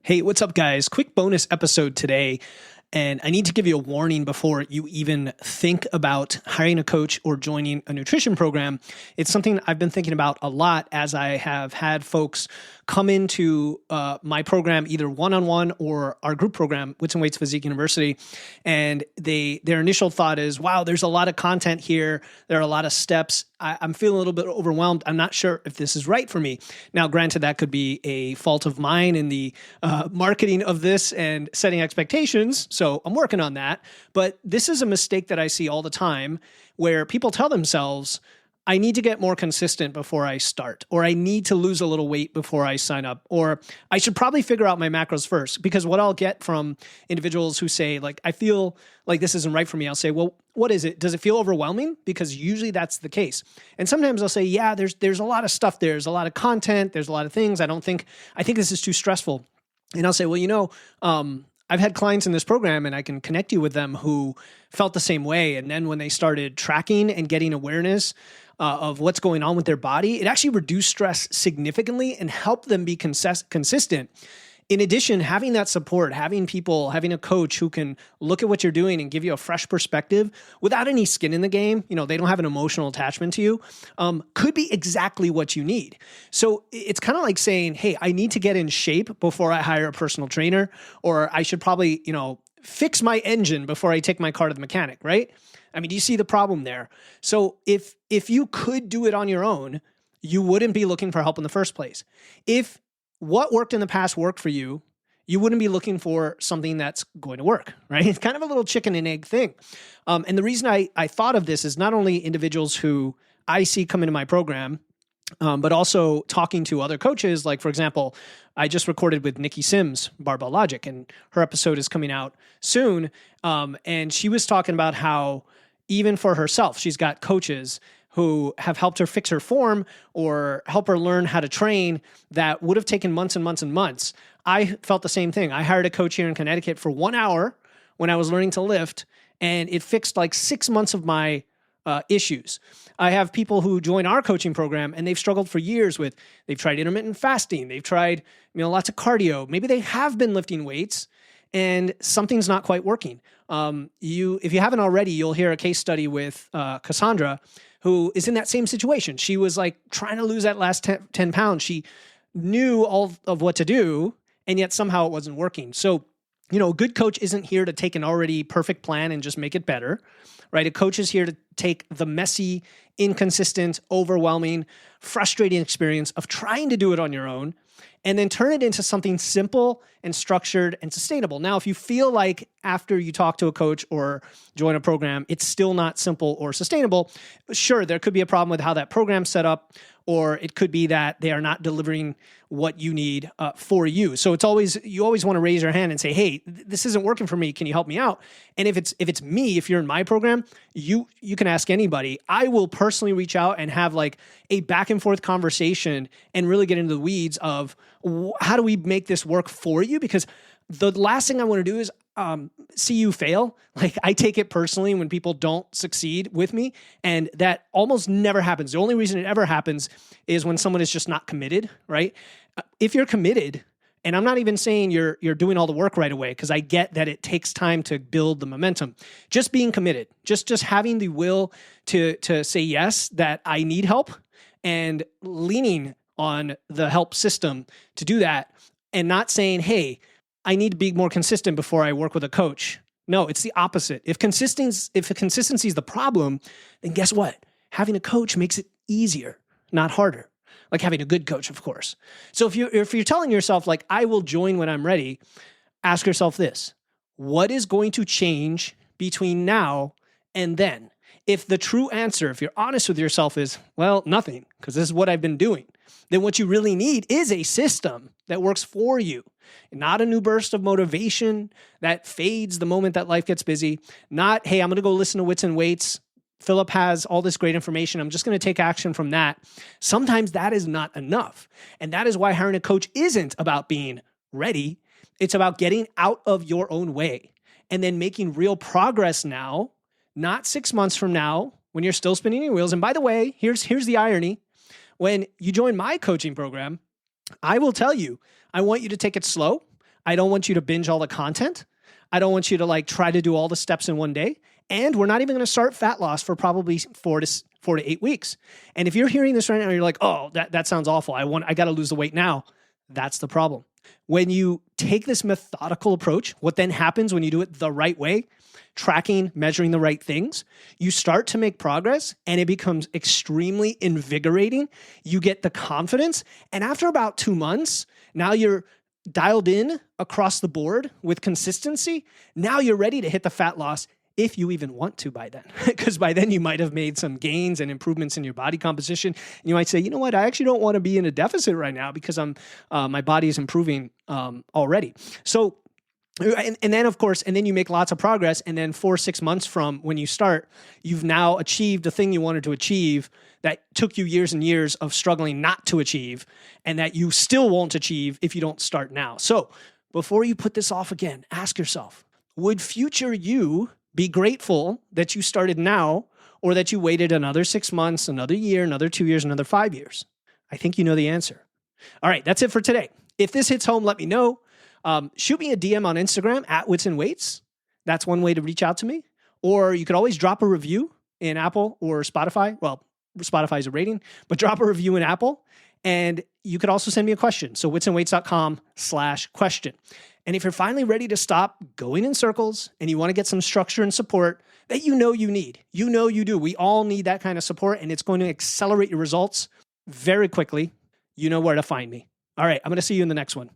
Hey, what's up, guys? Quick bonus episode today. And I need to give you a warning before you even think about hiring a coach or joining a nutrition program. It's something I've been thinking about a lot as I have had folks come into my program, either one-on-one or our group program, Wits and Weights Physique University. And their initial thought is, wow, there's a lot of content here. There are a lot of steps. I'm feeling a little bit overwhelmed. I'm not sure if this is right for me. Now, granted, that could be a fault of mine in the marketing of this and setting expectations. So I'm working on that. But this is a mistake that I see all the time where people tell themselves, I need to get more consistent before I start, or I need to lose a little weight before I sign up, or I should probably figure out my macros first. Because what I'll get from individuals who say, like, I feel like this isn't right for me, I'll say, well, what is it? Does it feel overwhelming? Because usually that's the case. And sometimes I'll say, yeah, there's a lot of stuff. There's a lot of content. There's a lot of things. I think this is too stressful. And I'll say, well, I've had clients in this program and I can connect you with them who felt the same way. And then when they started tracking and getting awareness of what's going on with their body, it actually reduced stress significantly and helped them be consistent. In addition, having that support, having a coach who can look at what you're doing and give you a fresh perspective without any skin in the game, they don't have an emotional attachment to you, could be exactly what you need. So it's kind of like saying, hey, I need to get in shape before I hire a personal trainer, or I should probably, fix my engine before I take my car to the mechanic, right? I mean, do you see the problem there? So if you could do it on your own, you wouldn't be looking for help in the first place. If what worked in the past worked for you, you wouldn't be looking for something that's going to work, right? It's kind of a little chicken and egg thing. And the reason I thought of this is not only individuals who I see come into my program, but also talking to other coaches. Like, for example, I just recorded with Nikki Sims, Barbell Logic, and her episode is coming out soon. And she was talking about how even for herself, she's got coaches who have helped her fix her form or help her learn how to train that would have taken months and months and months. I felt the same thing. I hired a coach here in Connecticut for 1 hour when I was learning to lift, and it fixed like 6 months of my issues. I have people who join our coaching program and they've struggled for years with, they've tried intermittent fasting, they've tried, lots of cardio. Maybe they have been lifting weights and something's not quite working. If you haven't already, you'll hear a case study with Cassandra, who is in that same situation. She was like trying to lose that last 10 pounds. She knew all of what to do, and yet somehow it wasn't working. So, a good coach isn't here to take an already perfect plan and just make it better, right? A coach is here to take the messy, inconsistent, overwhelming, frustrating experience of trying to do it on your own and then turn it into something simple and structured and sustainable. Now, if you feel like after you talk to a coach or join a program, it's still not simple or sustainable, sure, there could be a problem with how that program's set up, or it could be that they are not delivering what you need for you. So you always want to raise your hand and say, hey, this isn't working for me. Can you help me out? And if it's me, if you're in my program, you can ask anybody. I will personally reach out and have like a back and forth conversation and really get into the weeds of how do we make this work for you? Because the last thing I want to do is see you fail. Like, I take it personally when people don't succeed with me, and that almost never happens. The only reason it ever happens is when someone is just not committed, right? If you're committed, and I'm not even saying you're doing all the work right away, because I get that it takes time to build the momentum. Just being committed, just having the will to say yes, that I need help, and leaning on the help system to do that, and not saying, hey, I need to be more consistent before I work with a coach. No, it's the opposite. If consistency is the problem, then guess what? Having a coach makes it easier, not harder. Like having a good coach, of course. So if you're telling yourself, like, I will join when I'm ready, ask yourself this: what is going to change between now and then? If the true answer, if you're honest with yourself, is, well, nothing, because this is what I've been doing, then what you really need is a system that works for you. Not a new burst of motivation that fades the moment that life gets busy. Not, hey, I'm going to go listen to Wits and Weights. Philip has all this great information. I'm just going to take action from that. Sometimes that is not enough. And that is why hiring a coach isn't about being ready. It's about getting out of your own way and then making real progress now, not 6 months from now when you're still spinning your wheels. And by the way, here's the irony. When you join my coaching program, I will tell you, I want you to take it slow. I don't want you to binge all the content. I don't want you to like try to do all the steps in one day. And we're not even going to start fat loss for probably 4 to 8 weeks. And if you're hearing this right now, you're like, oh, that sounds awful. I got to lose the weight now. That's the problem. When you take this methodical approach, what then happens when you do it the right way, tracking, measuring the right things, you start to make progress and it becomes extremely invigorating. You get the confidence. And after about 2 months, now you're dialed in across the board with consistency. Now you're ready to hit the fat loss if you even want to by then, because by then you might have made some gains and improvements in your body composition. And you might say, you know what, I actually don't want to be in a deficit right now because my body is improving already. So, and then of course, and then you make lots of progress. And then 4 or 6 months from when you start, you've now achieved the thing you wanted to achieve that took you years and years of struggling not to achieve, and that you still won't achieve if you don't start now. So before you put this off again, ask yourself, would future you be grateful that you started now, or that you waited another 6 months, another year, another 2 years, another 5 years? I think you know the answer. All right, that's it for today. If this hits home, let me know. Shoot me a DM on Instagram at Wits and Weights. That's one way to reach out to me. Or you could always drop a review in Apple or Spotify. Well, Spotify is a rating, but drop a review in Apple. And you could also send me a question. So witsandweights.com/question. And if you're finally ready to stop going in circles and you want to get some structure and support that you know you need, you know you do. We all need that kind of support, and it's going to accelerate your results very quickly. You know where to find me. All right, I'm going to see you in the next one.